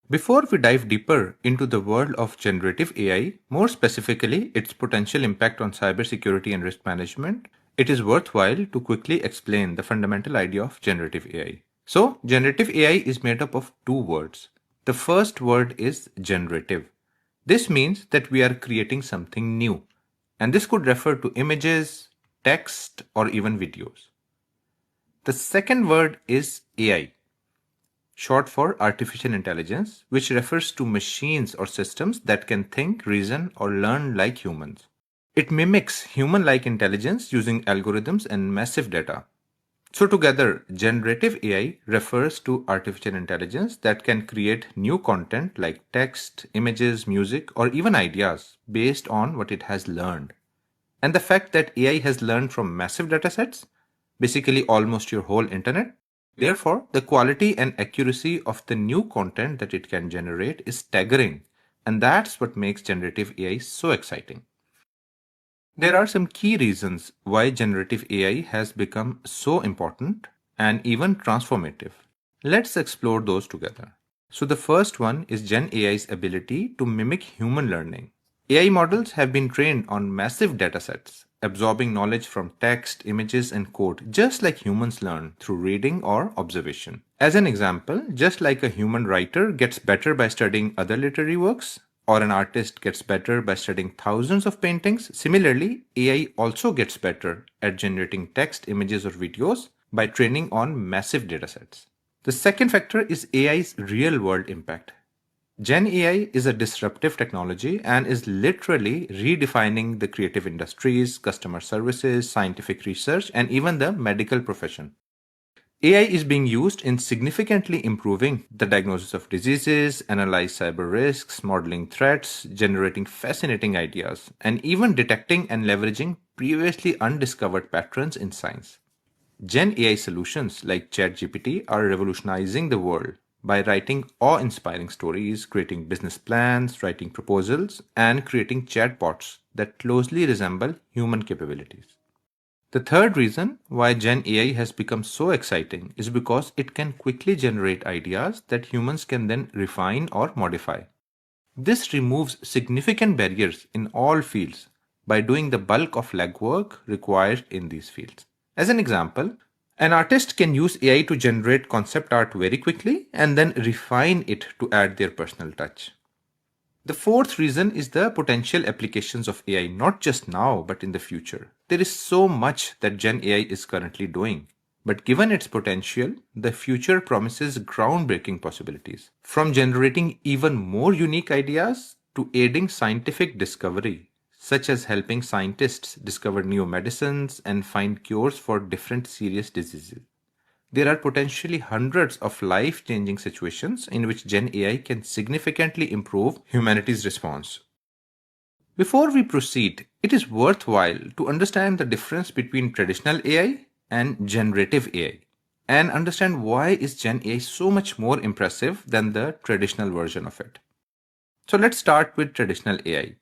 Before we dive deeper into the world of generative AI, more specifically its potential impact on cybersecurity and risk management, it is worthwhile to quickly explain the fundamental idea of generative AI. So, generative AI is made up of two words. The first word is generative. This means that we are creating something new, and this could refer to images, text, or even videos. The second word is AI, short for artificial intelligence, which refers to machines or systems that can think, reason, or learn like humans. It mimics human-like intelligence using algorithms and massive data. So together, generative AI refers to artificial intelligence that can create new content like text, images, music, or even ideas based on what it has learned. And the fact that AI has learned from massive datasets, basically almost your whole internet, therefore, the quality and accuracy of the new content that it can generate is staggering. And that's what makes generative AI so exciting. There are some key reasons why generative AI has become so important and even transformative. Let's explore those together. So the first one is Gen AI's ability to mimic human learning. AI models have been trained on massive datasets, absorbing knowledge from text, images, and code, just like humans learn through reading or observation. As an example, just like a human writer gets better by studying other literary works, or an artist gets better by studying thousands of paintings, similarly, AI also gets better at generating text, images, or videos by training on massive datasets. The second factor is AI's real-world impact. Gen AI is a disruptive technology and is literally redefining the creative industries, customer services, scientific research, and even the medical profession. AI is being used in significantly improving the diagnosis of diseases, analyze cyber risks, modeling threats, generating fascinating ideas, and even detecting and leveraging previously undiscovered patterns in science. Gen AI solutions like ChatGPT are revolutionizing the world by writing awe-inspiring stories, creating business plans, writing proposals, and creating chatbots that closely resemble human capabilities. The third reason why Gen AI has become so exciting is because it can quickly generate ideas that humans can then refine or modify. This removes significant barriers in all fields by doing the bulk of legwork required in these fields. As an example, an artist can use AI to generate concept art very quickly and then refine it to add their personal touch. The fourth reason is the potential applications of AI, not just now, but in the future. There is so much that Gen AI is currently doing. But given its potential, the future promises groundbreaking possibilities. From generating even more unique ideas to aiding scientific discovery, such as helping scientists discover new medicines and find cures for different serious diseases. There are potentially hundreds of life-changing situations in which Gen AI can significantly improve humanity's response. Before we proceed, it is worthwhile to understand the difference between traditional AI and generative AI and understand why is Gen AI so much more impressive than the traditional version of it. So let's start with traditional AI.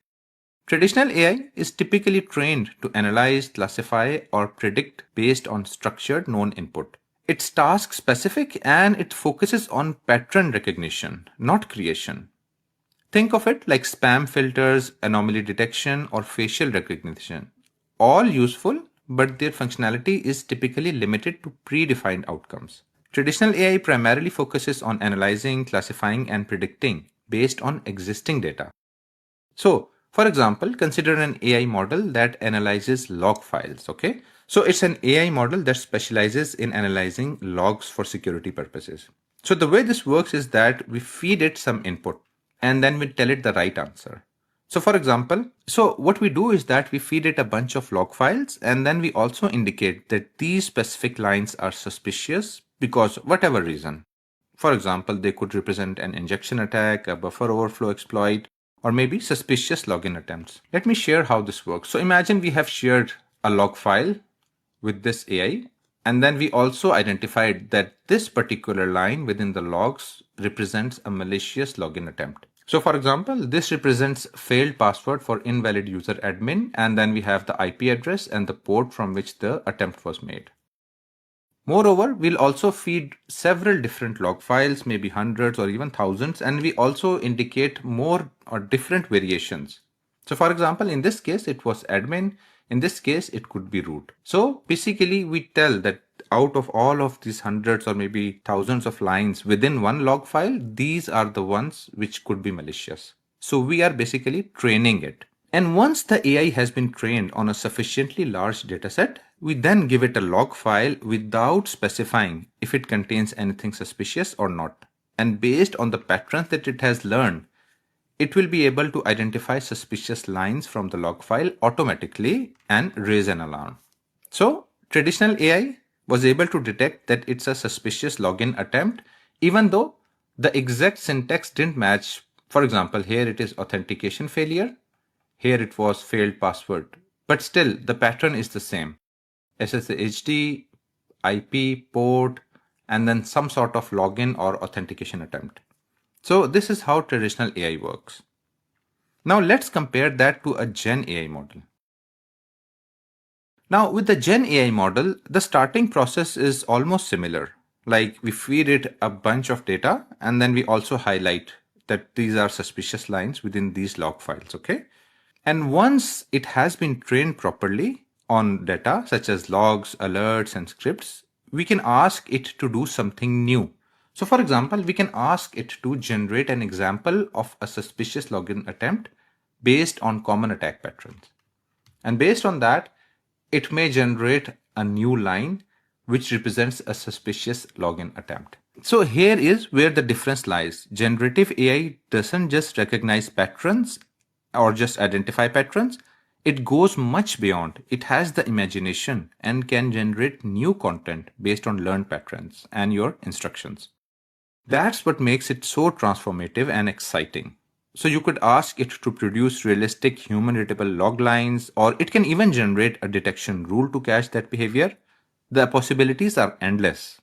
Traditional AI is typically trained to analyze, classify, or predict based on structured known input. It's task specific and it focuses on pattern recognition, not creation. Think of it like spam filters, anomaly detection, or facial recognition. All useful, but their functionality is typically limited to predefined outcomes. Traditional AI primarily focuses on analyzing, classifying, and predicting based on existing data. So, for example, consider an AI model that analyzes log files, okay? So it's an AI model that specializes in analyzing logs for security purposes. So the way this works is that we feed it some input and then we tell it the right answer. So for example, what we do is that we feed it a bunch of log files and then we also indicate that these specific lines are suspicious because whatever reason. For example, they could represent an injection attack, a buffer overflow exploit, or maybe suspicious login attempts. Let me share how this works. So imagine we have shared a log file with this AI, and then we also identified that this particular line within the logs represents a malicious login attempt. So for example, this represents failed password for invalid user admin, and then we have the IP address and the port from which the attempt was made. Moreover, we'll also feed several different log files, maybe hundreds or even thousands, and we also indicate more or different variations. So for example, in this case, it was admin. In this case, it could be root. So basically, we tell that out of all of these hundreds or maybe thousands of lines within one log file, these are the ones which could be malicious. So we are basically training it. And once the AI has been trained on a sufficiently large dataset, we then give it a log file without specifying if it contains anything suspicious or not. And based on the patterns that it has learned, it will be able to identify suspicious lines from the log file automatically and raise an alarm. So traditional AI was able to detect that it's a suspicious login attempt, even though the exact syntax didn't match. For example, here it is authentication failure. Here it was failed password. But still, the pattern is the same. SSHD, IP, port, and then some sort of login or authentication attempt. So this is how traditional AI works. Now let's compare that to a Gen AI model. Now with the Gen AI model, the starting process is almost similar. Like we feed it a bunch of data and then we also highlight that these are suspicious lines within these log files, okay? And once it has been trained properly on data such as logs, alerts, and scripts, we can ask it to do something new. So for example, we can ask it to generate an example of a suspicious login attempt based on common attack patterns. And based on that, it may generate a new line which represents a suspicious login attempt. So here is where the difference lies. Generative AI doesn't just recognize patterns or just identify patterns. It goes much beyond. It has the imagination and can generate new content based on learned patterns and your instructions. That's what makes it so transformative and exciting. So you could ask it to produce realistic human readable log lines, or it can even generate a detection rule to catch that behavior. The possibilities are endless.